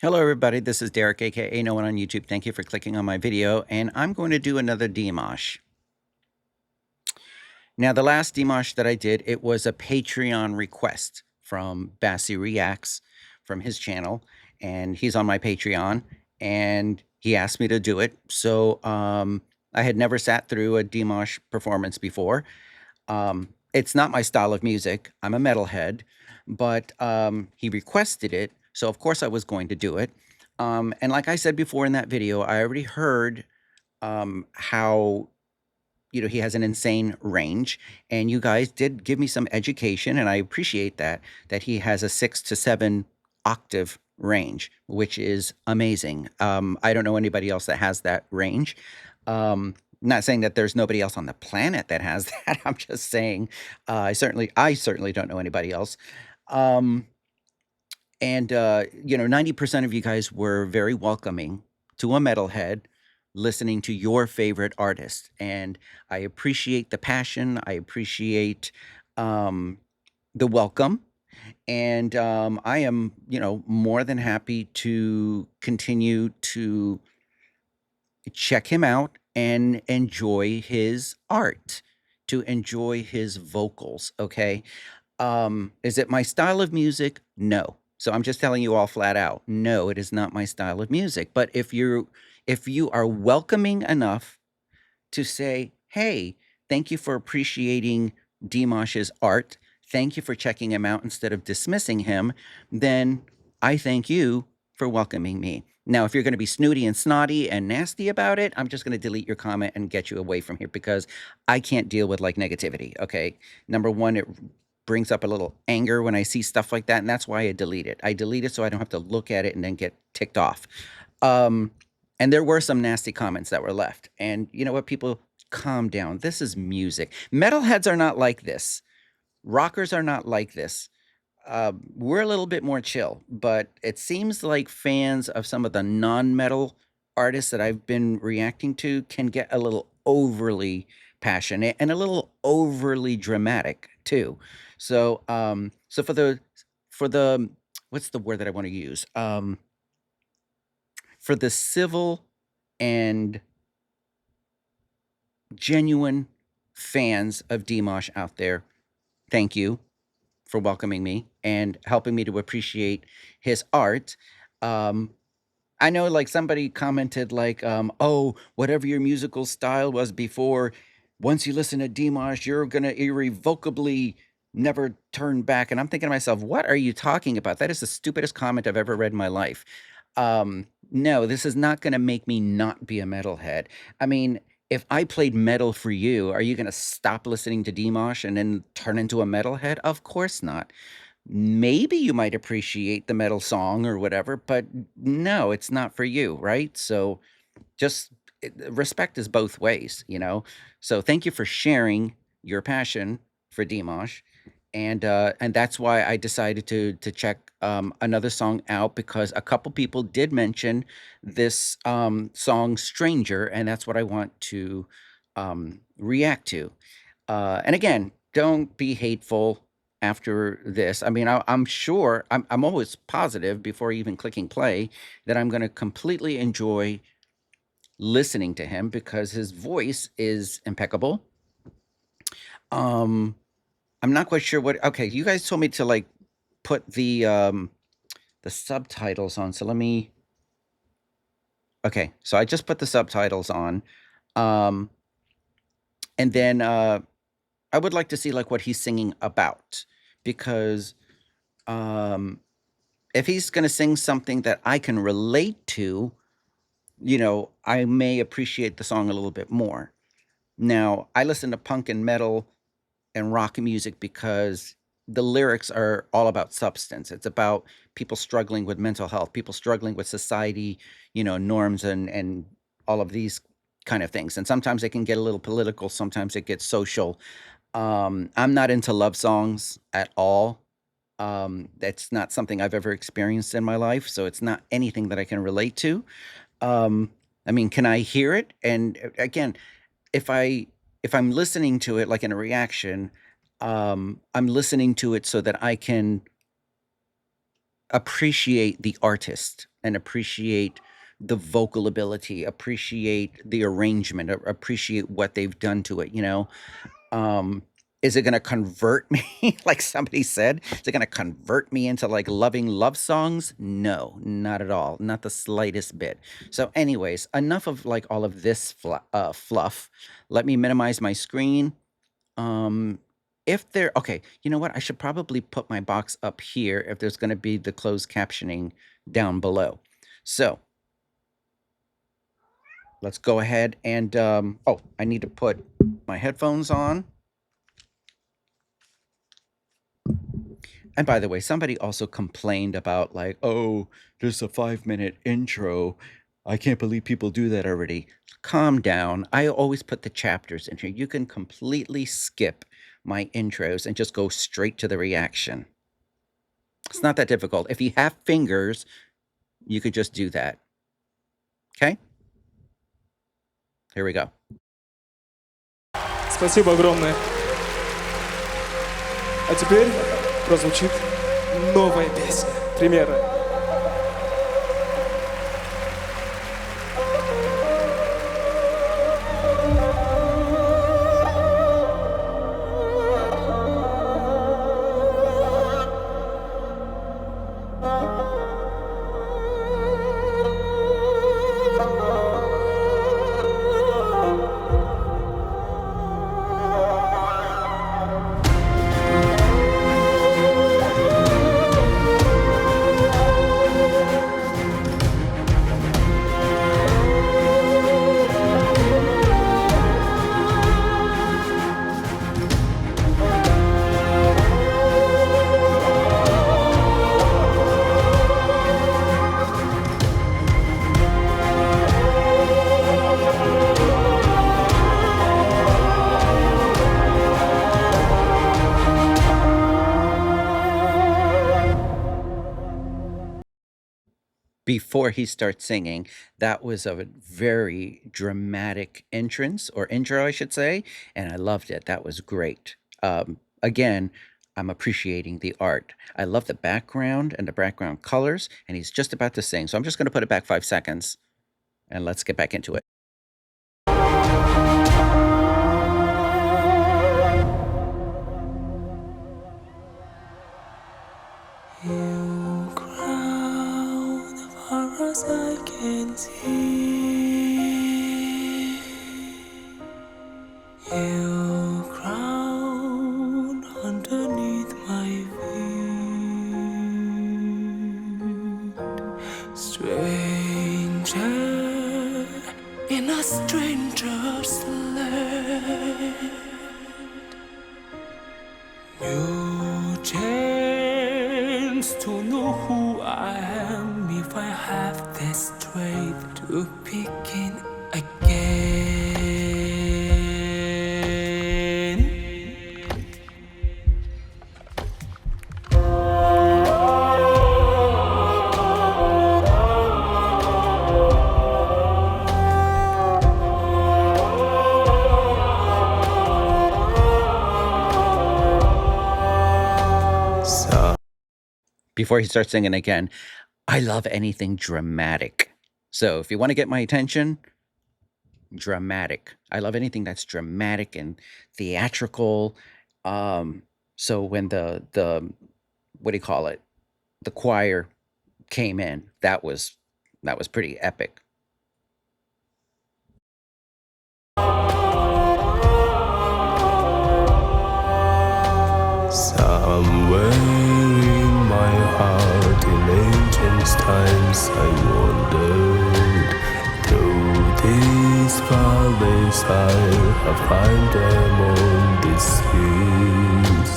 Hello, everybody. This is Derek, aka No One on YouTube. Thank you for clicking on my video, and I'm going to do another DIMASH. Now, the last DIMASH that I did, it was a Patreon request from Bassi Reacts from his channel, and he's on my Patreon, and he asked me to do it. So I had never sat through a DIMASH performance before. It's not my style of music. I'm a metalhead, but he requested it, so of course I was going to do it. And like I said before in that video, I already heard how he has an insane range, and you guys did give me some education, and I appreciate that he has a 6 to 7 octave range, which is amazing. I don't know anybody else that has that range. Not saying that there's nobody else on the planet that has that. I'm just saying I certainly don't know anybody else. Um, and 90% of you guys were very welcoming to a metalhead listening to your favorite artist, and I appreciate the passion. I appreciate um, the welcome, and I am, more than happy to continue to check him out and enjoy his art, to enjoy his vocals. Okay. Is it my style of music? No. So I'm just telling you all flat out, no, it is not my style of music. But if you are welcoming enough to say, hey, thank you for appreciating Dimash's art, thank you for checking him out instead of dismissing him, then I thank you for welcoming me. Now, if you're going to be snooty and snotty and nasty about it, I'm just going to delete your comment and get you away from here because I can't deal with like negativity. Okay. Number one, it brings up a little anger when I see stuff like that, and that's why I delete it. I delete it so I don't have to look at it and then get ticked off. Um, and there were some nasty comments that were left. And you know what, people, calm down. This is music. Metalheads are not like this. Rockers are not like this. We're a little bit more chill, but it seems like fans of some of the non-metal artists that I've been reacting to can get a little overly passionate and a little overly dramatic too. So for the what's the word that I want to use? For the civil and genuine fans of Dimash out there, thank you for welcoming me and helping me to appreciate his art. Um, I know, like, somebody commented, like, "Oh, whatever your musical style was before, once you listen to Dimash, you're gonna irrevocably never turn back." And I'm thinking to myself, "What are you talking about? That is the stupidest comment I've ever read in my life." No, this is not gonna make me not be a metalhead. I mean, if I played metal for you, are you gonna stop listening to Dimash and then turn into a metalhead? Of course not. Maybe you might appreciate the metal song or whatever, but no, it's not for you, right? So just respect is both ways. So thank you for sharing your passion for Dimash, and that's why I decided to check another song out because a couple people did mention this song "Stranger," and that's what I want to react to. And again, don't be hateful after this. I mean, I'm sure, I'm always positive before even clicking play that I'm going to completely enjoy listening to him because his voice is impeccable. Um, I'm not quite sure what. Okay, you guys told me to like put the subtitles on. So let me. Okay, so I just put the subtitles on, um, and then I would like to see like what he's singing about because um, if he's going to sing something that I can relate to, I may appreciate the song a little bit more. Now, I listen to punk and metal and rock music because the lyrics are all about substance. It's about people struggling with mental health, people struggling with society, norms and all of these kind of things. And sometimes it can get a little political, sometimes it gets social. I'm not into love songs at all. That's not something I've ever experienced in my life, so it's not anything that I can relate to. Um, I mean, can I hear it? And again, if I if I'm listening to it like in a reaction, I'm listening to it so that I can appreciate the artist and appreciate the vocal ability, appreciate the arrangement, appreciate what they've done to it, you know? Um, is it gonna convert me, like somebody said? Is it gonna convert me into, like, loving love songs? No, not at all, not the slightest bit. So anyways, enough of, like, all of this fluff. Let me minimize my screen. Um, if there okay, you know what? I should probably put my box up here if there's gonna be the closed captioning down below. So, let's go ahead and, oh, I need to put my headphones on. And by the way, somebody also complained about like, "Oh, there's a 5-minute intro. I can't believe people do that already." Calm down. I always put the chapters in here. You can completely skip my intros and just go straight to the reaction. It's not that difficult. If you have fingers, you could just do that. Okay? Here we go. Спасибо огромное. А теперь прозвучит новая песня. Примеры. Before he starts singing, that was a very dramatic entrance or intro, I should say, and I loved it. That was great. Again, I'm appreciating the art. I love the background and the background colors, and he's just about to sing. So I'm just going to put it back 5 seconds, and let's get back into it. You crown far as I can see. You crown underneath my feet. Stranger in a stranger's land. You chance to know who I am if I have the strength to begin again. Before he starts singing again, I love anything dramatic. So if you want to get my attention, dramatic. I love anything that's dramatic and theatrical. So when the what do you call it? The choir came in, that was pretty epic. Somewhere in my heart, in ancient times, I wandered through these valleys. I have climbed them on these hills.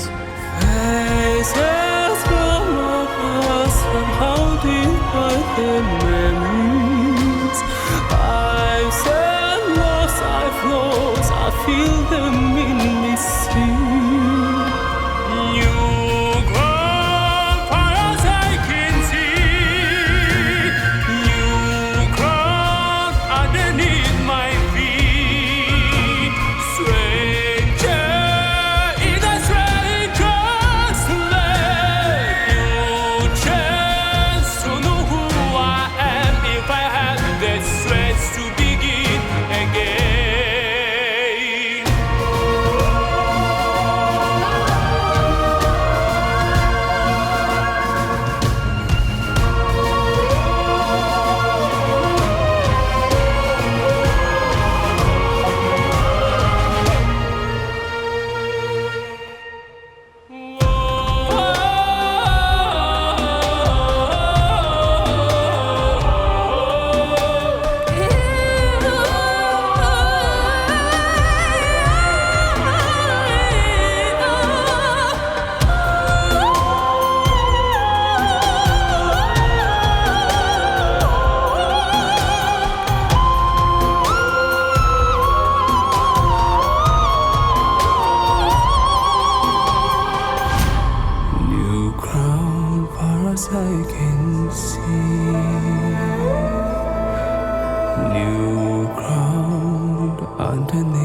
Faces from my past, somehow divide their memories. I've said lost, I've lost, I feel them in me sleep.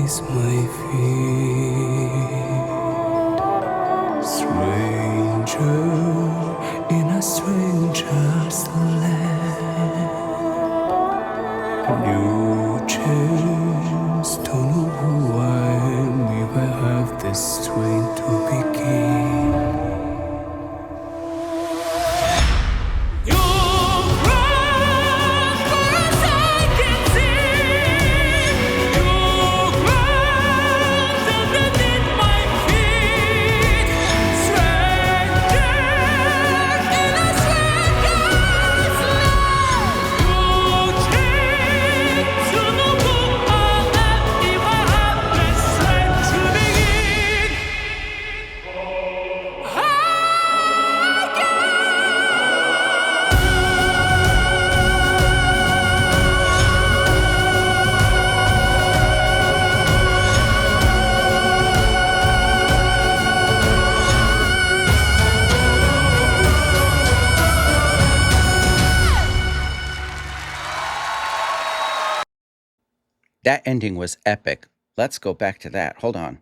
is my feet. Stranger in a stranger's land. New chance, don't know who I am if I have the strength to begin. That ending was epic. Let's go back to that. Hold on.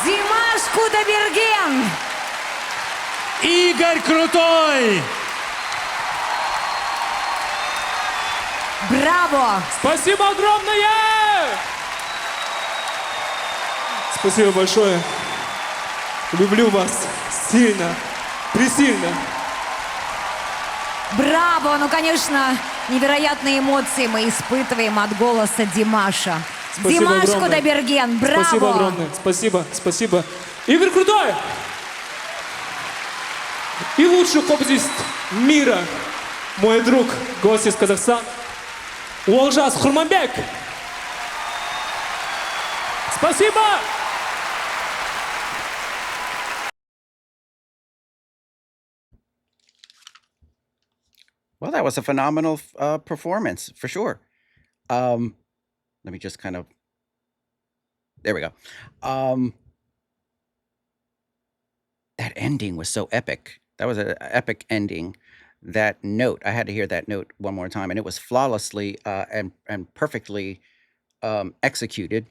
Димаш Кудайберген! Игорь Крутой! Браво! Спасибо огромное! Спасибо большое. Люблю вас сильно, пресильно. Браво! Ну, конечно, невероятные эмоции мы испытываем от голоса Димаша. Спасибо Димаш огромное. Кудайберген, браво! Спасибо огромное. Спасибо, спасибо. Игорь Крутой! И лучший поп-артист мира, мой друг, гость из Казахстана, Олжас Хурманбек. Спасибо! Well, that was a phenomenal performance for sure. Let me just kind of. There we go. That ending was so epic. That was an epic ending. That note, I had to hear that note one more time, and it was flawlessly and perfectly executed.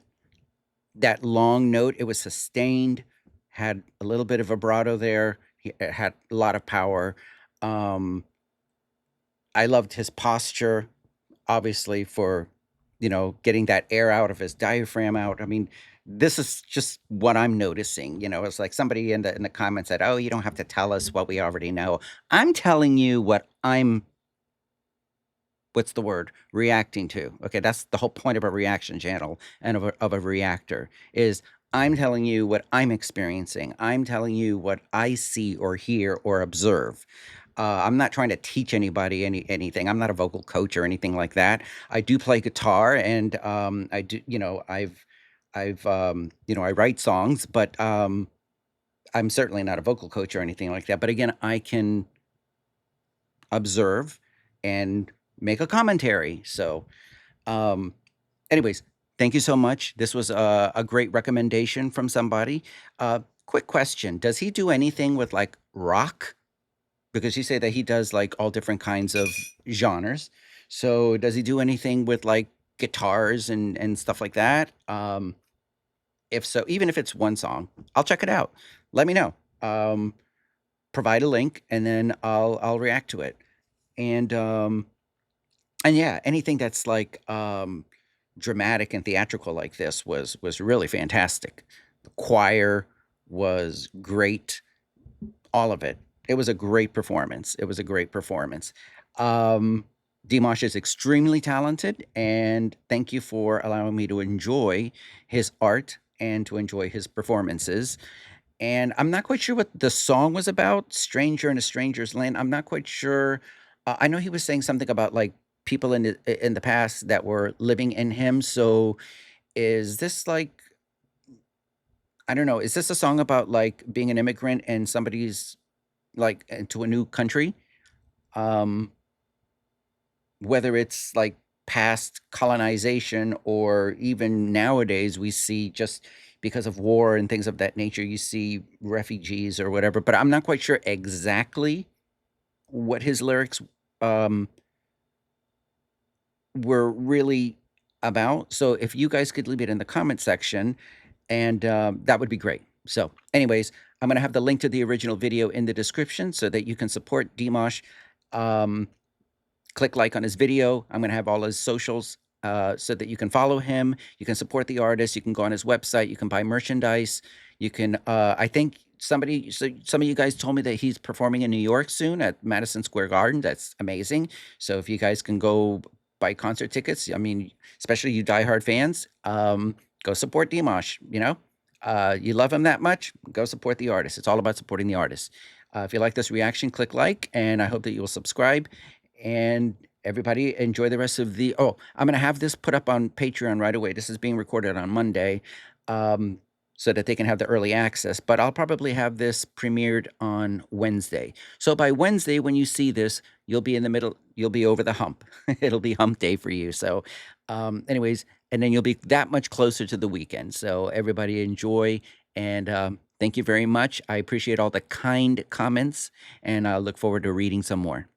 That long note, it was sustained, had a little bit of vibrato there. It had a lot of power. I loved his posture, obviously, for getting that air out of his diaphragm out. I mean, this is just what I'm noticing. It's like somebody in the comments said, "Oh, you don't have to tell us what we already know." I'm telling you what I'm. What's the word? Reacting to. Okay, that's the whole point of a reaction channel and of a reactor is I'm telling you what I'm experiencing. I'm telling you what I see or hear or observe. I'm not trying to teach anybody anything. I'm not a vocal coach or anything like that. I do play guitar, and I do. I've I write songs, but I'm certainly not a vocal coach or anything like that. But again, I can observe and make a commentary. So, anyways, thank you so much. This was a great recommendation from somebody. Quick question: does he do anything with like rock? Because you say that he does like all different kinds of genres. So does he do anything with like guitars and stuff like that? If so, even if it's one song, I'll check it out. Let me know. Provide a link, and then I'll react to it. And yeah, anything that's like dramatic and theatrical like this was really fantastic. The choir was great. All of it. It was a great performance. It was a great performance. Dimash is extremely talented, and thank you for allowing me to enjoy his art and to enjoy his performances. And I'm not quite sure what the song was about, Stranger in a Stranger's Land. I'm not quite sure. I know he was saying something about like people in the past that were living in him. So is this like, I don't know, is this a song about like being an immigrant and somebody's like into a new country? Um, whether it's like past colonization or even nowadays we see just because of war and things of that nature, you see refugees or whatever, but I'm not quite sure exactly what his lyrics um, were really about. So if you guys could leave it in the comment section, and that would be great. So anyways, I'm going to have the link to the original video in the description so that you can support Dimash. Click like on his video. I'm going to have all his socials so that you can follow him. You can support the artist. You can go on his website. You can buy merchandise. You can, I think some of you guys told me that he's performing in New York soon at Madison Square Garden. That's amazing. So if you guys can go buy concert tickets, I mean, especially you diehard fans, go support Dimash, you know? You love him that much, go support the artist. It's all about supporting the artist. If you like this reaction, click like, and I hope that you will subscribe. And everybody enjoy the rest of the, I'm going to have this put up on Patreon right away. This is being recorded on Monday, so that they can have the early access, but I'll probably have this premiered on Wednesday. So by Wednesday, when you see this, you'll be in the middle, you'll be over the hump. It'll be hump day for you. So anyways, and then you'll be that much closer to the weekend. So everybody enjoy, and thank you very much. I appreciate all the kind comments, and I look forward to reading some more.